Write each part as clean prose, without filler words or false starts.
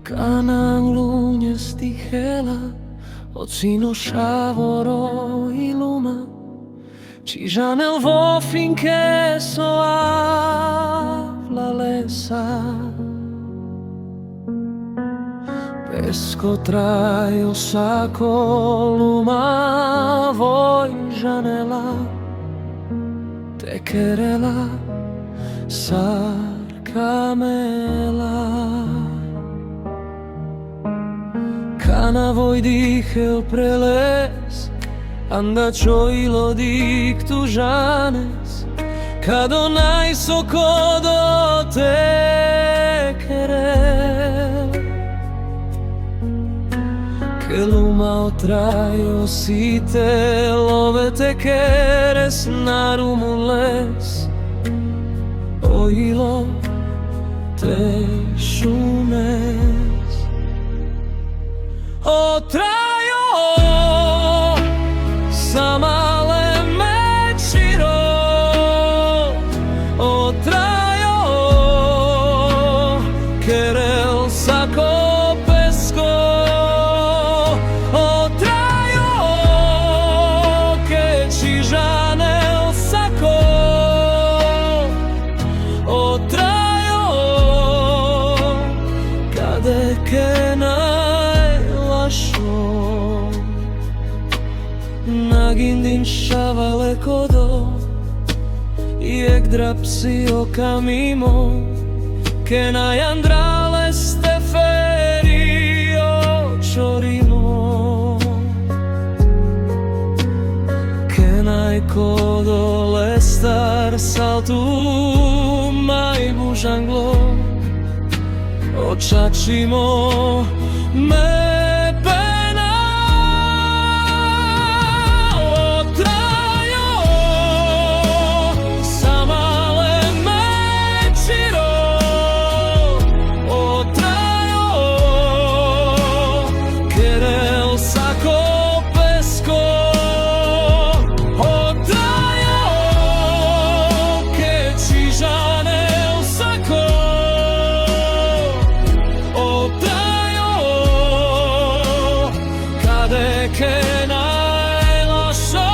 Ca nang lugne stichela, oțino sciavoro i luma, ci già nel vo finché soavla lesa. Pesco traio saco luma, voi janela, te querela, sarcamela. Cana voi dichel preles, anda čojilo dik tu žanes, kad onaj sokodo te querel. Que luma otrajo si te love te queres narumules, oilo te šumes. Otrajo samale mečiro, otrajo querel sako pesko, otrajo que čižanel sako, otrajo kade kena Nagindin shavale kodo, iek drapsi okamimo, che nai andrale steferio chorimo, che nai kodo lestar saltu mai bujanglo, očačimo me. Que nai lasciò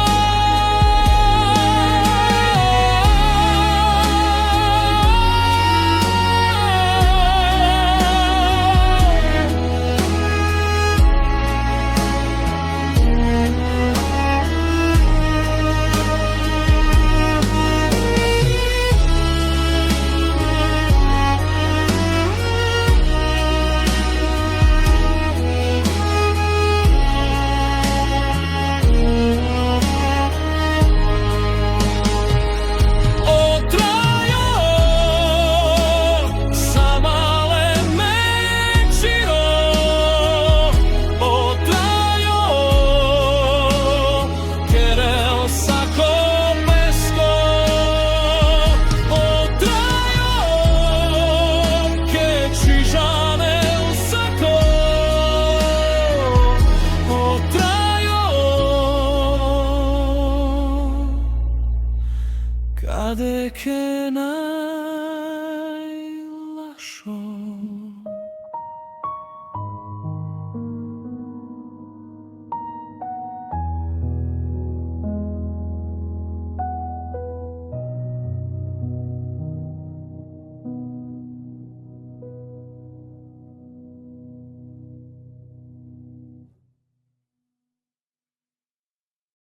Cade che